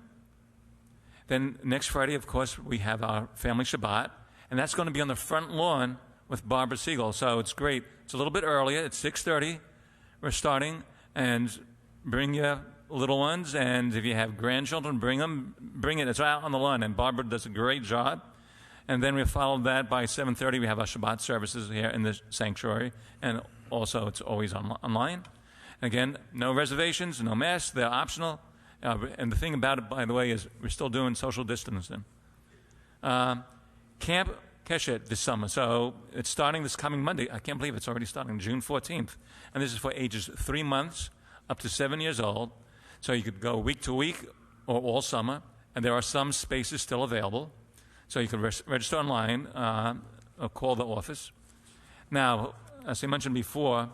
Then next Friday, of course, we have our family Shabbat, and that's going to be on the front lawn with Barbara Siegel. So it's great. It's a little bit earlier. It's 6:30. We're starting, and bring your little ones, and if you have grandchildren, bring it. It's out on the lawn, and Barbara does a great job. And then we follow that by 7:30. We have our Shabbat services here in the sanctuary, and also it's always online. Again, no reservations, no masks. They're optional. And the thing about it, by the way, is we're still doing social distancing. Camp Keshet this summer. So it's starting this coming Monday. I can't believe it's already starting, June 14th. And this is for ages 3 months up to 7 years old. So you could go week to week or all summer. And there are some spaces still available. So you can register online or call the office. Now, as I mentioned before,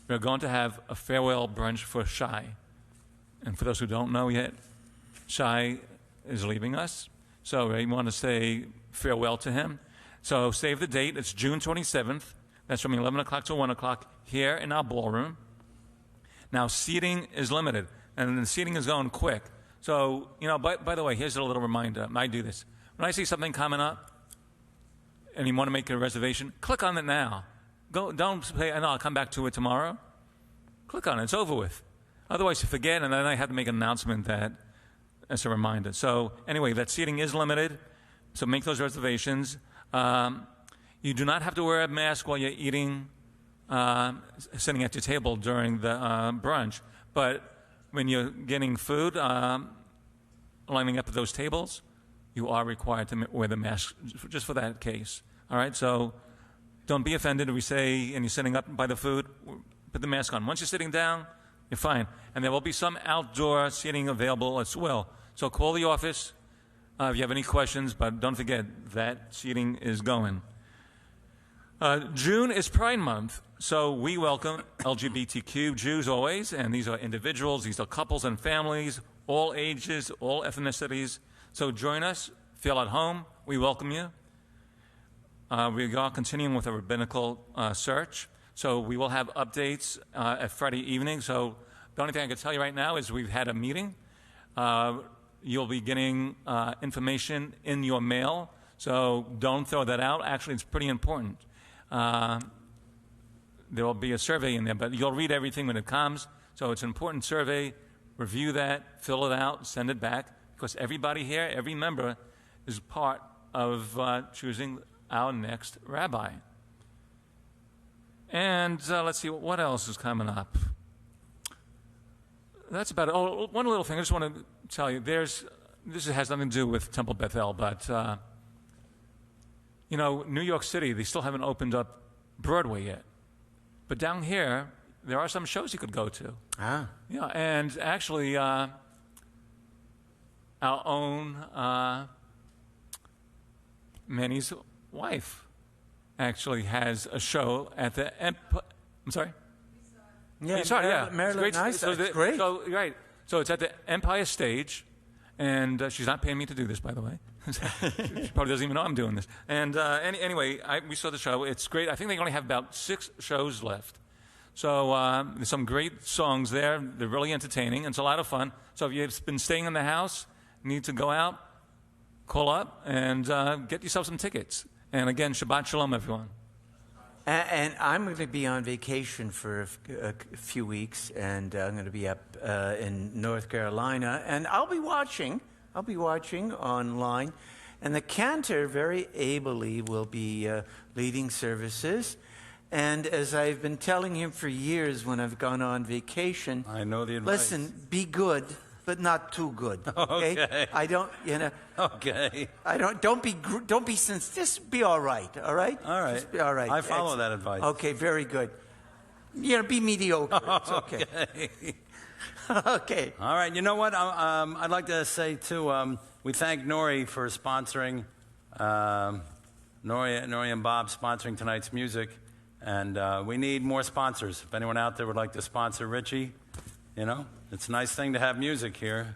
we're going to have a farewell brunch for Shai. And for those who don't know yet, Shai is leaving us. So we want to say farewell to him. So save the date. It's June 27th. That's from 11 o'clock to 1 o'clock here in our ballroom. Now, seating is limited. and the seating is going quick. So, by the way, here's a little reminder. I do this. When I see something coming up and you want to make a reservation, click on it now. Don't say, I'll come back to it tomorrow. Click on it. It's over with. Otherwise, you forget, and then I have to make an announcement that as a reminder. So, anyway, that seating is limited, so make those reservations. You do not have to wear a mask while you're eating, sitting at your table during the brunch. But when you're getting food, lining up at those tables, you are required to wear the mask just for that case. All right? So don't be offended if we say, and you're sitting up by the food, put the mask on. Once you're sitting down, you're fine. And there will be some outdoor seating available as well. So call the office if you have any questions, but don't forget that seating is going. June is Pride Month, so we welcome LGBTQ Jews always, and these are individuals, these are couples and families, all ages, all ethnicities. So join us, feel at home, we welcome you. We are continuing with a rabbinical search, so we will have updates at Friday evening. So the only thing I can tell you right now is we've had a meeting. You'll be getting information in your mail, so don't throw that out. Actually, it's pretty important. There will be a survey in there, but you'll read everything when it comes. So it's an important survey. Review that, fill it out, send it back, because everybody here, every member, is part of choosing our next rabbi. And let's see, what else is coming up? That's about it. Oh, one little thing I just want to tell you. This has nothing to do with Temple Bethel, but New York City, they still haven't opened up Broadway yet. But down here, there are some shows you could go to. Ah. Yeah, and actually, our own Manny's wife actually has a show at the I'm sorry? Yeah, Maryland Nice. So That's great. So, right. So it's at the Empire Stage, and she's not paying me to do this, by the way. She probably doesn't even know I'm doing this. And anyway, we saw the show. It's great. I think they only have about 6 shows left. So there's some great songs there. They're really entertaining, and it's a lot of fun. So if you've been staying in the house, need to go out, call up, and get yourself some tickets. And again, Shabbat Shalom, everyone. And I'm going to be on vacation for a few weeks, and I'm going to be up in North Carolina, and I'll be watching online. And the Cantor very ably will be leading services. And as I've been telling him for years when I've gone on vacation, I know the advice. Listen, be good, but not too good. Okay. I don't, Okay. don't be just be all right. All right. All right. Just be all right. I follow that advice. Okay. Very good. Be mediocre. It's okay. Okay. All right. You know what? I'd like to say too. We thank Nori for sponsoring. Nori and Bob sponsoring tonight's music, and we need more sponsors. If anyone out there would like to sponsor Richie, it's a nice thing to have music here,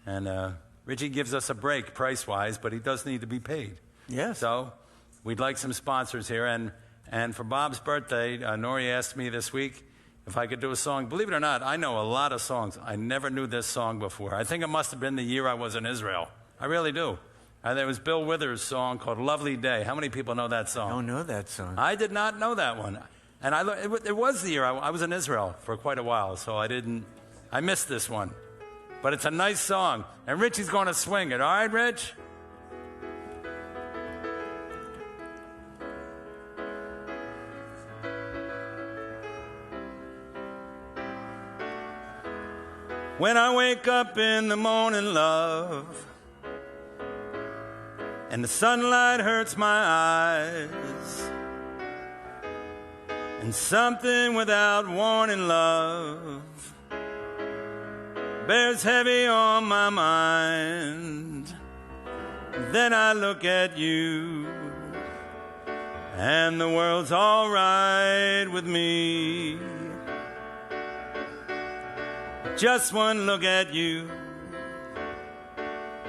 and Richie gives us a break price-wise, but he does need to be paid. Yes. So we'd like some sponsors here, and for Bob's birthday, Nori asked me this week if I could do a song. Believe it or not, I know a lot of songs. I never knew this song before. I think it must have been the year I was in Israel. I really do. There was Bill Withers' song called Lovely Day. How many people know that song? I don't know that song. I did not know that one. And it was the year I was in Israel for quite a while, so I missed this one. But it's a nice song. And Richie's going to swing it. All right, Rich? When I wake up in the morning, love, and the sunlight hurts my eyes, and something without warning, love, bears heavy on my mind. Then I look at you, and the world's all right with me. Just one look at you,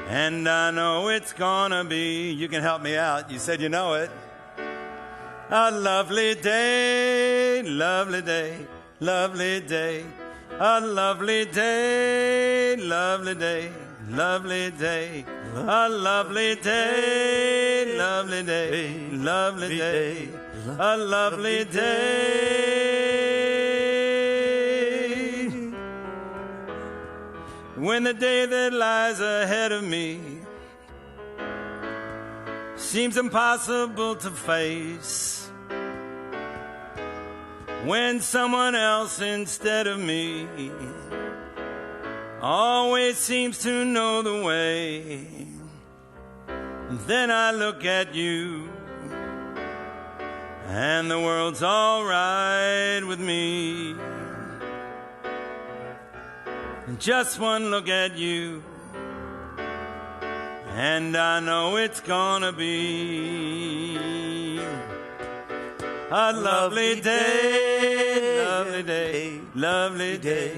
and I know it's gonna be, you can help me out, you said you know it, a lovely day, lovely day, lovely day. A lovely day, lovely day, lovely day. A lovely day, lovely day, lovely day. A lovely day. When the day that lies ahead of me seems impossible to face, when someone else instead of me always seems to know the way, then I look at you and the world's all right with me. Just one look at you and I know it's gonna be a lovely day, lovely day, lovely day.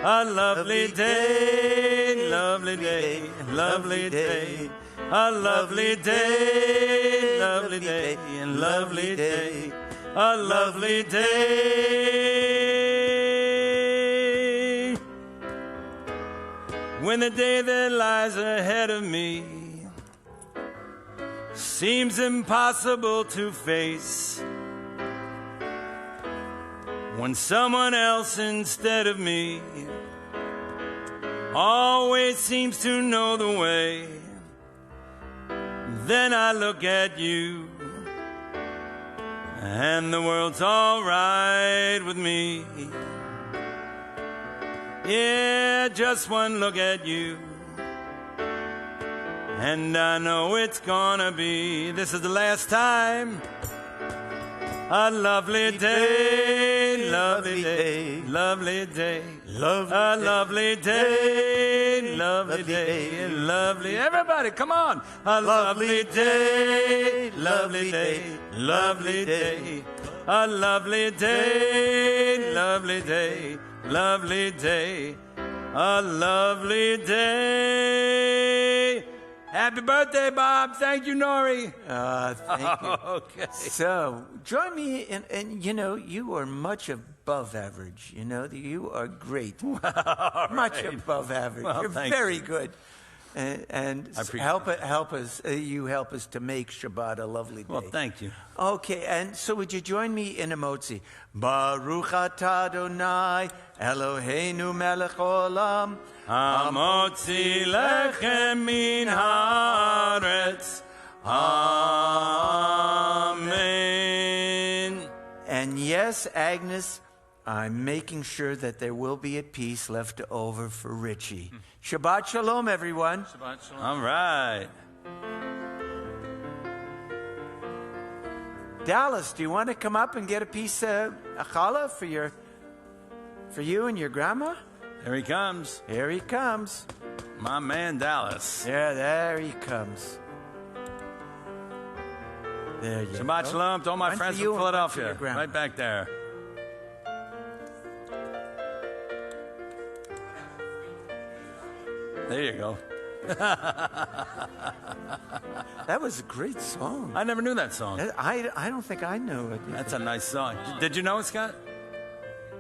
A lovely day, lovely day, lovely day. A lovely day, lovely day, and lovely day. A lovely day. When the day that lies ahead of me seems impossible to face, when someone else instead of me always seems to know the way, then I look at you and the world's all right with me. Yeah, just one look at you and I know it's gonna be, this is the last time. A lovely day, lovely day, lovely day, a lovely day, lovely day, lovely. Everybody, come on! A lovely day, lovely day, lovely day, a lovely day, lovely day, lovely day, a lovely day. Happy birthday, Bob. Thank you, Nori. Thank you. Okay. So, join me in, and you know, you are much above average. You know, you are great. Much above average. Well, You're very good. And help us. You help us to make Shabbat a lovely day. Well, thank you. Okay, and so would you join me in a motzi? Baruch atah Adonai Eloheinu melech olam Hamotzi lechem min haaretz. Amen. And yes, Agnes, I'm making sure that there will be a piece left over for Richie. Shabbat shalom, everyone. Shabbat shalom. All right. Dallas, do you want to come up and get a piece of challah for you and your grandma? Here he comes. Here he comes. My man, Dallas. Yeah, there he comes. There you go. Shabbat shalom to all my One for friends you from and one for Philadelphia. your grandma. Right back there. There you go. That was a great song. I never knew that song. I don't think I know it. That's a nice song. Did you know it, Scott?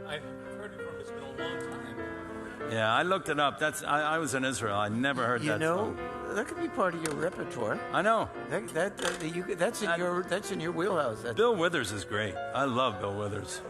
I've heard it from, it's been a long time. Yeah, I looked it up. I was in Israel. I never heard You that know, song. that could be part of your repertoire. I know. That's in your wheelhouse. Bill Withers is great. I love Bill Withers.